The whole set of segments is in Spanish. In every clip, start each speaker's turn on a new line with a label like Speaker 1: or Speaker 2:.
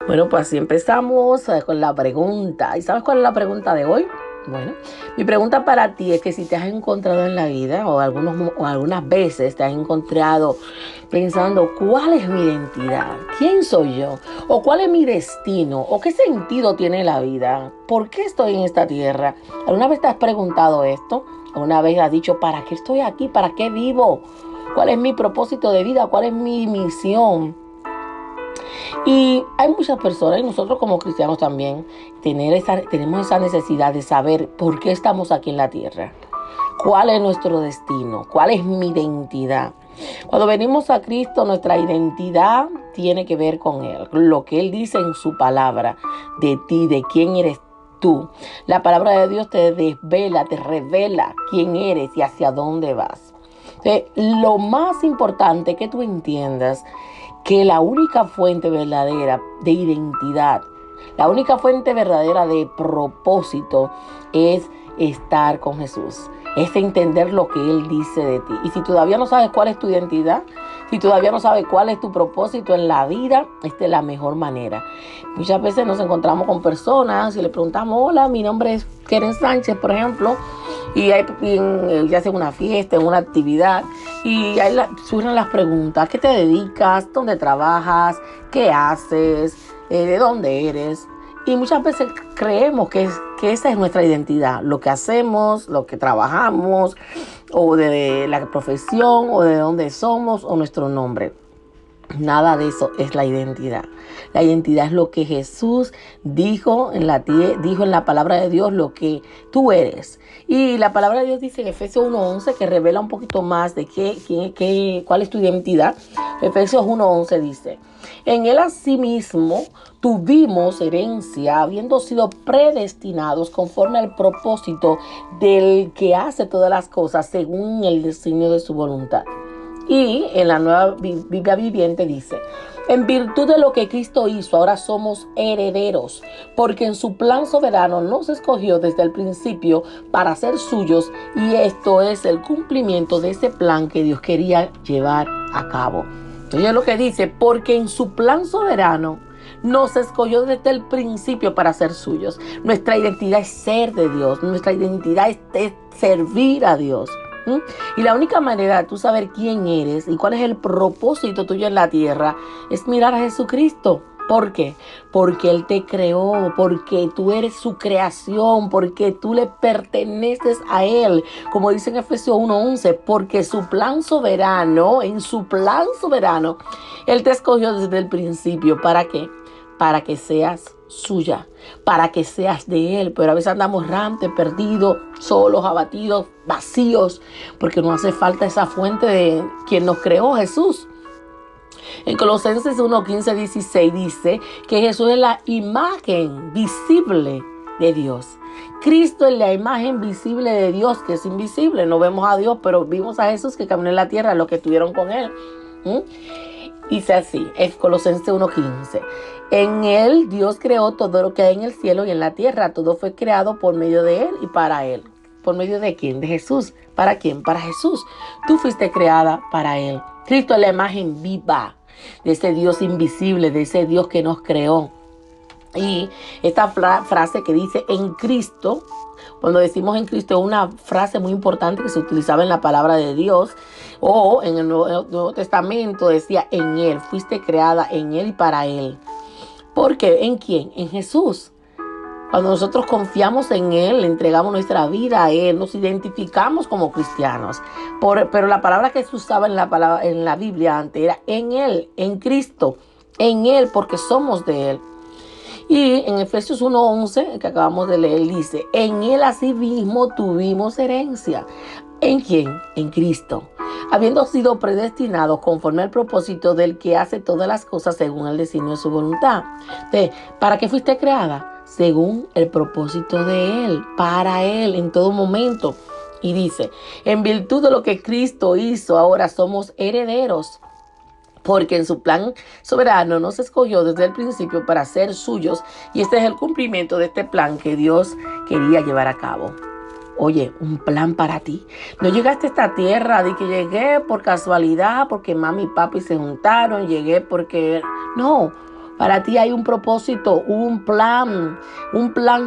Speaker 1: Bueno, pues así empezamos con la pregunta. ¿Y sabes cuál es la pregunta de hoy? Bueno, mi pregunta para ti es que si te has encontrado en la vida o algunas veces te has encontrado pensando cuál es mi identidad, quién soy yo, o cuál es mi destino, o qué sentido tiene la vida, por qué estoy en esta tierra. ¿Alguna vez te has preguntado esto? ¿Alguna vez has dicho para qué estoy aquí, para qué vivo? ¿Cuál es mi propósito de vida? ¿Cuál es mi misión? Y hay muchas personas, y nosotros como cristianos también, tenemos esa necesidad de saber por qué estamos aquí en la tierra. ¿Cuál es nuestro destino? ¿Cuál es mi identidad? Cuando venimos a Cristo, nuestra identidad tiene que ver con Él. Lo que Él dice en su palabra de ti, de quién eres tú. La palabra de Dios te desvela, te revela quién eres y hacia dónde vas. Entonces, lo más importante es que tú entiendas que la única fuente verdadera de identidad, la única fuente verdadera de propósito es estar con Jesús. Es entender lo que Él dice de ti. Y si todavía no sabes cuál es tu identidad, si todavía no sabes cuál es tu propósito en la vida, esta es la mejor manera. Muchas veces nos encontramos con personas y le preguntamos, hola, mi nombre es Keren Sánchez, por ejemplo, ya sea una fiesta, en una actividad, y ahí surgen las preguntas: ¿qué te dedicas? ¿Dónde trabajas? ¿Qué haces? ¿De dónde eres? Y muchas veces creemos que esa es nuestra identidad, lo que hacemos, lo que trabajamos, o de la profesión, o de dónde somos, o nuestro nombre. Nada de eso es la identidad. La identidad es lo que Jesús dijo en la palabra de Dios, lo que tú eres. Y la palabra de Dios dice en Efesios 1:11, que revela un poquito más de cuál es tu identidad. Efesios 1:11 dice: en él asimismo tuvimos herencia, habiendo sido predestinados conforme al propósito del que hace todas las cosas según el designio de su voluntad. Y en la nueva Biblia viviente dice: en virtud de lo que Cristo hizo, ahora somos herederos, porque en su plan soberano nos escogió desde el principio para ser suyos, y esto es el cumplimiento de ese plan que Dios quería llevar a cabo. Entonces lo que dice: porque en su plan soberano nos escogió desde el principio para ser suyos. Nuestra identidad es ser de Dios, nuestra identidad es servir a Dios. Y la única manera de tú saber quién eres y cuál es el propósito tuyo en la tierra es mirar a Jesucristo. ¿Por qué? Porque Él te creó, porque tú eres su creación, porque tú le perteneces a Él. Como dice en Efesios 1:11, porque en su plan soberano, Él te escogió desde el principio. ¿Para qué? Para que seas suya, para que seas de Él. Pero a veces andamos errantes, perdidos, solos, abatidos, vacíos, porque nos hace falta esa fuente de quien nos creó, Jesús. En Colosenses 1:15-16 dice que Jesús es la imagen visible de Dios. Cristo es la imagen visible de Dios, que es invisible. No vemos a Dios, pero vimos a Jesús que caminó en la tierra, lo que estuvieron con Él. Dice así, es Colosenses 1:15. En Él Dios creó todo lo que hay en el cielo y en la tierra. Todo fue creado por medio de Él y para Él. ¿Por medio de quién? De Jesús. ¿Para quién? Para Jesús. Tú fuiste creada para Él. Cristo es la imagen viva de ese Dios invisible, de ese Dios que nos creó. Y esta frase que dice en Cristo, cuando decimos en Cristo, es una frase muy importante que se utilizaba en la palabra de Dios, o en el Nuevo Testamento decía en Él, fuiste creada en Él y para Él. ¿Por qué? ¿En quién? En Jesús. Cuando nosotros confiamos en Él, le entregamos nuestra vida a Él, nos identificamos como cristianos. Pero la palabra que se usaba en la Biblia antes era en Él, en Cristo, en Él, porque somos de Él. Y en Efesios 1:11, que acabamos de leer, dice: en Él asimismo tuvimos herencia. ¿En quién? En Cristo. Habiendo sido predestinados conforme al propósito del que hace todas las cosas según el designio de su voluntad. Entonces, ¿para qué fuiste creada? Según el propósito de Él, para Él, en todo momento. Y dice: en virtud de lo que Cristo hizo, ahora somos herederos. Porque en su plan soberano nos escogió desde el principio para ser suyos, y este es el cumplimiento de este plan que Dios quería llevar a cabo. Oye, un plan para ti. No llegaste a esta tierra de que llegué por casualidad, porque mami y papi se juntaron, llegué porque... No, Para ti hay un propósito, un plan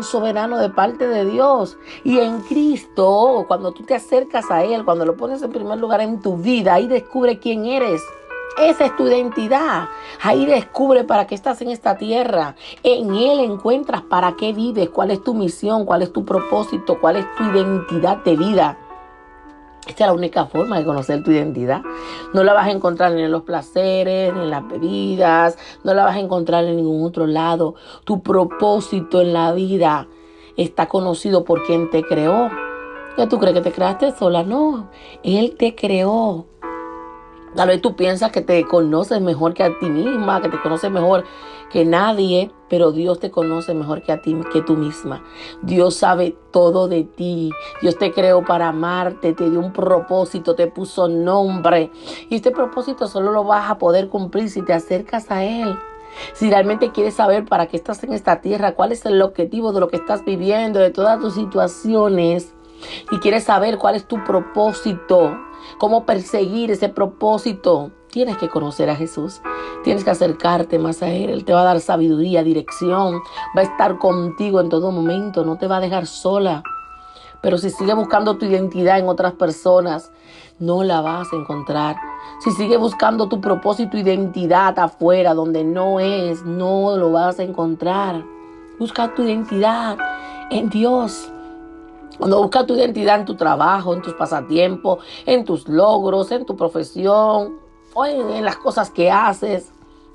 Speaker 1: soberano de parte de Dios. Y en Cristo, cuando tú te acercas a Él, cuando lo pones en primer lugar en tu vida, ahí descubre quién eres. Esa es tu identidad. Ahí descubre para qué estás en esta tierra. En Él encuentras para qué vives, cuál es tu misión, cuál es tu propósito, cuál es tu identidad de vida. Esta es la única forma de conocer tu identidad. No la vas a encontrar ni en los placeres, ni en las bebidas, no la vas a encontrar en ningún otro lado. Tu propósito en la vida está conocido por quien te creó. ¿Ya tú crees que te creaste sola? No, Él te creó. Tal vez tú piensas que te conoces mejor que a ti misma, que te conoces mejor que nadie, pero Dios te conoce mejor que a ti, que tú misma. Dios sabe todo de ti. Dios te creó para amarte, te dio un propósito, te puso nombre. Y este propósito solo lo vas a poder cumplir si te acercas a Él. Si realmente quieres saber para qué estás en esta tierra, cuál es el objetivo de lo que estás viviendo, de todas tus situaciones, y quieres saber cuál es tu propósito, cómo perseguir ese propósito, tienes que conocer a Jesús. Tienes que acercarte más a Él. Él te va a dar sabiduría, dirección. Va a estar contigo en todo momento. No te va a dejar sola. Pero si sigues buscando tu identidad en otras personas, no la vas a encontrar. Si sigues buscando tu propósito, identidad afuera, donde no es, no lo vas a encontrar. Busca tu identidad en Dios. Cuando buscas tu identidad en tu trabajo, en tus pasatiempos, en tus logros, en tu profesión o en las cosas que haces,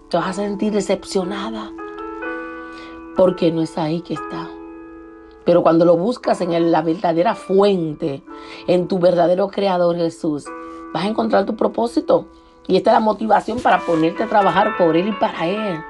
Speaker 1: te vas a sentir decepcionada porque no es ahí que está. Pero cuando lo buscas en la verdadera fuente, en tu verdadero creador Jesús, vas a encontrar tu propósito. Y esta es la motivación para ponerte a trabajar por Él y para Él.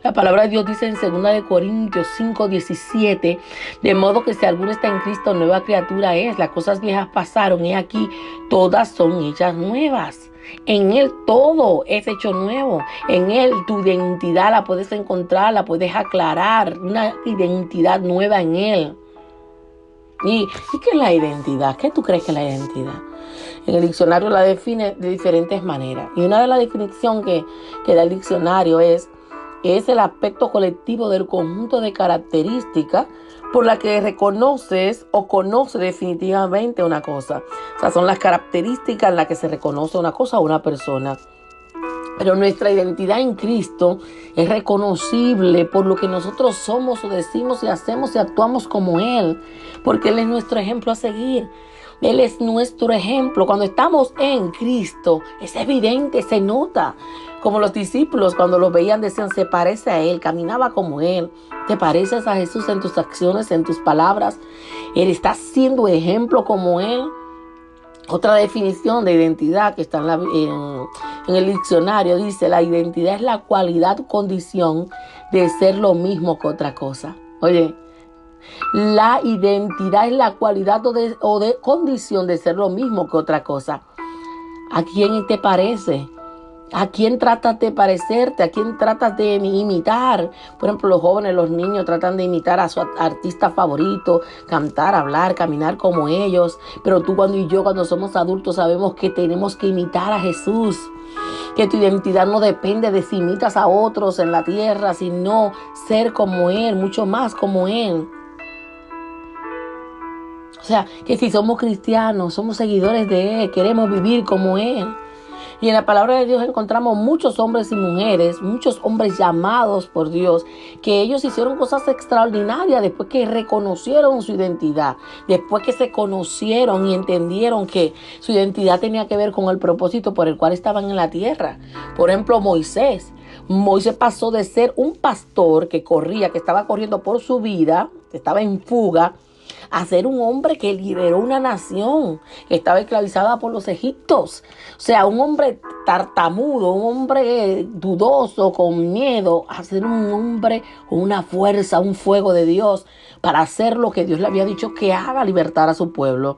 Speaker 1: La palabra de Dios dice en 2 Corintios 5:17, de modo que si alguno está en Cristo, nueva criatura es. Las cosas viejas pasaron y aquí todas son hechas nuevas. En Él todo es hecho nuevo. En Él tu identidad la puedes encontrar, la puedes aclarar. Una identidad nueva en Él. ¿Y qué es la identidad? ¿Qué tú crees que es la identidad? En el diccionario la define de diferentes maneras. Y una de las definiciones que da el diccionario es el aspecto colectivo del conjunto de características por la que reconoces o conoces definitivamente una cosa. O sea, son las características en las que se reconoce una cosa o una persona. Pero nuestra identidad en Cristo es reconocible por lo que nosotros somos o decimos y hacemos y actuamos como Él. Porque Él es nuestro ejemplo a seguir. Él es nuestro ejemplo. Cuando estamos en Cristo, es evidente, se nota. Como los discípulos, cuando los veían, decían, se parece a Él, caminaba como Él. ¿Te pareces a Jesús en tus acciones, en tus palabras? Él está siendo ejemplo como Él. Otra definición de identidad que está en el diccionario dice, la identidad es la cualidad o condición de ser lo mismo que otra cosa. Oye, la identidad es la cualidad o de condición de ser lo mismo que otra cosa. ¿A quién te parece? ¿A quién tratas de parecerte? ¿A quién tratas de imitar? Por ejemplo, los jóvenes, los niños tratan de imitar a su artista favorito, cantar, hablar, caminar como ellos. Pero tú cuando somos adultos sabemos que tenemos que imitar a Jesús. Que tu identidad no depende de si imitas a otros en la tierra, sino ser como Él, mucho más como Él. O sea, que si somos cristianos, somos seguidores de Él, queremos vivir como Él. Y en la palabra de Dios encontramos muchos hombres y mujeres, muchos hombres llamados por Dios, que ellos hicieron cosas extraordinarias después que reconocieron su identidad, después que se conocieron y entendieron que su identidad tenía que ver con el propósito por el cual estaban en la tierra. Por ejemplo, Moisés. Moisés pasó de ser un pastor que estaba corriendo por su vida, que estaba en fuga, a ser un hombre que lideró una nación que estaba esclavizada por los egipcios. O sea, un hombre tartamudo, un hombre dudoso, con miedo, a ser un hombre con una fuerza, un fuego de Dios para hacer lo que Dios le había dicho que haga, libertar a su pueblo.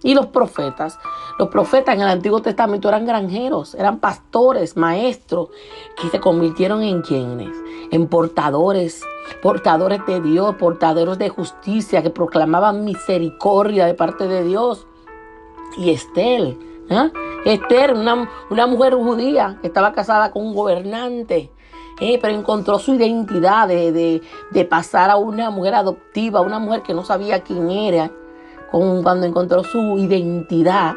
Speaker 1: Y los profetas en el Antiguo Testamento eran granjeros, eran pastores, maestros, que se convirtieron en quienes, en portadores de Dios, portadores de justicia, que proclamaban misericordia de parte de Dios. Y Estel ¿Ah? Esther, una mujer judía que estaba casada con un gobernante, pero encontró su identidad de pasar a una mujer adoptiva, una mujer que no sabía quién era. Cuando encontró su identidad,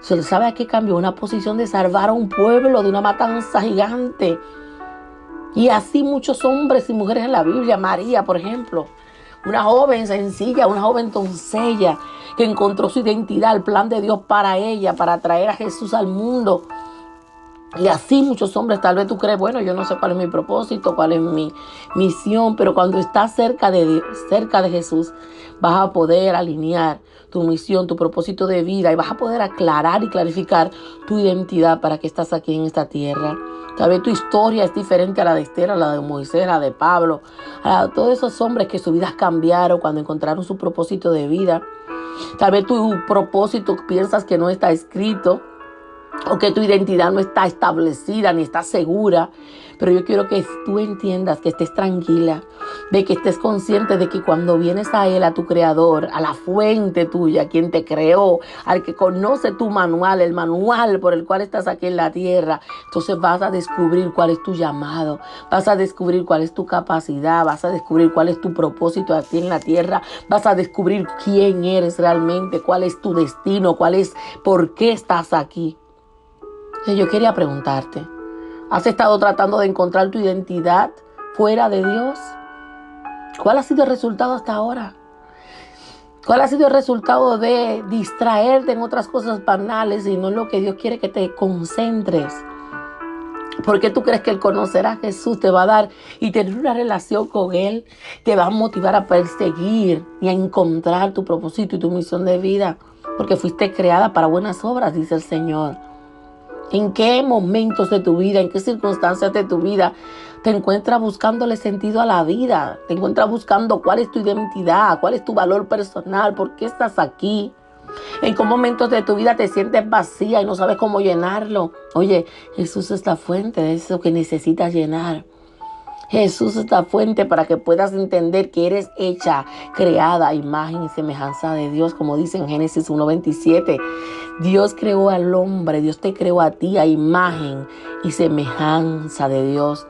Speaker 1: ¿sabe a qué cambió? Una posición de salvar a un pueblo de una matanza gigante. Y así muchos hombres y mujeres en la Biblia. María, por ejemplo, una joven sencilla, una joven doncella que encontró su identidad, el plan de Dios para ella, para traer a Jesús al mundo. Y así muchos hombres, tal vez tú crees, bueno, yo no sé cuál es mi propósito, cuál es mi misión, pero cuando estás cerca de Jesús, vas a poder alinear tu misión, tu propósito de vida, y vas a poder aclarar y clarificar tu identidad para que estás aquí en esta tierra. Tal vez tu historia es diferente a la de Esther, a la de Moisés, a la de Pablo, a todos esos hombres que sus vidas cambiaron cuando encontraron su propósito de vida. Tal vez tu propósito piensas que no está escrito, o que tu identidad no está establecida ni está segura, pero yo quiero que tú entiendas, que estés tranquila, de que estés consciente de que cuando vienes a Él, a tu Creador, a la fuente tuya, quien te creó, al que conoce tu manual, el manual por el cual estás aquí en la tierra, entonces vas a descubrir cuál es tu llamado, vas a descubrir cuál es tu capacidad, vas a descubrir cuál es tu propósito aquí en la tierra, vas a descubrir quién eres realmente, cuál es tu destino, por qué estás aquí. Yo quería preguntarte, ¿has estado tratando de encontrar tu identidad fuera de Dios? ¿Cuál ha sido el resultado hasta ahora? ¿Cuál ha sido el resultado de distraerte en otras cosas banales y no en lo que Dios quiere que te concentres? ¿Por qué tú crees que el conocer a Jesús te va a dar y tener una relación con Él te va a motivar a perseguir y a encontrar tu propósito y tu misión de vida? Porque fuiste creada para buenas obras, dice el Señor. ¿En qué momentos de tu vida, en qué circunstancias de tu vida te encuentras buscándole sentido a la vida? Te encuentras buscando cuál es tu identidad, cuál es tu valor personal, por qué estás aquí. ¿En qué momentos de tu vida te sientes vacía y no sabes cómo llenarlo? Oye, Jesús es la fuente de eso que necesitas llenar. Jesús es la fuente para que puedas entender que eres hecha, creada a imagen y semejanza de Dios, como dice en Génesis 1:27. Dios creó al hombre, Dios te creó a ti a imagen y semejanza de Dios.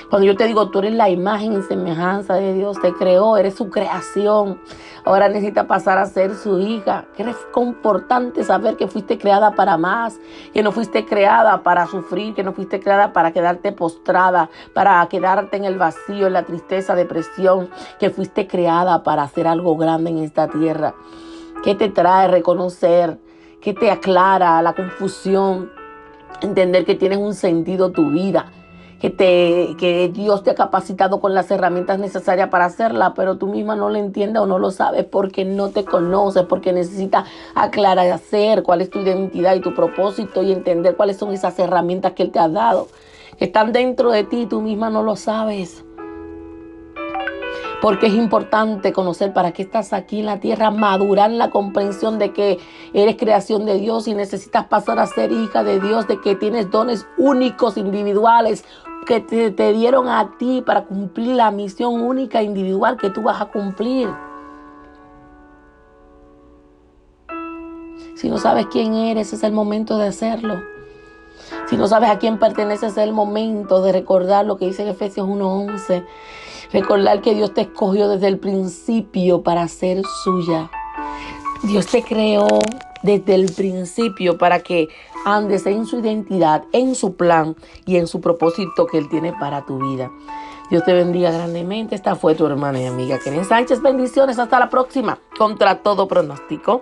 Speaker 1: Cuando yo te digo, tú eres la imagen y semejanza de Dios, te creó, eres su creación. Ahora necesitas pasar a ser su hija. Que es importante saber que fuiste creada para más, que no fuiste creada para sufrir, que no fuiste creada para quedarte postrada, para quedarte en el vacío, en la tristeza, depresión, que fuiste creada para hacer algo grande en esta tierra. ¿Qué te trae reconocer? ¿Qué te aclara la confusión? Entender que tienes un sentido tu vida. Que Dios te ha capacitado con las herramientas necesarias para hacerla, pero tú misma no lo entiendes o no lo sabes porque no te conoces, porque necesitas aclarar cuál es tu identidad y tu propósito y entender cuáles son esas herramientas que Él te ha dado, que están dentro de ti y tú misma no lo sabes. Porque es importante conocer para qué estás aquí en la tierra, madurar en la comprensión de que eres creación de Dios y necesitas pasar a ser hija de Dios, de que tienes dones únicos, individuales, que te dieron a ti para cumplir la misión única e individual que tú vas a cumplir. Si no sabes quién eres, es el momento de hacerlo. Si no sabes a quién perteneces, es el momento de recordar lo que dice en Efesios 1:11. Recordar que Dios te escogió desde el principio para ser suya. Dios te creó desde el principio para que andes en su identidad, en su plan y en su propósito que Él tiene para tu vida. Dios te bendiga grandemente. Esta fue tu hermana y amiga Keren Sánchez. Bendiciones. Hasta la próxima. Contra todo pronóstico.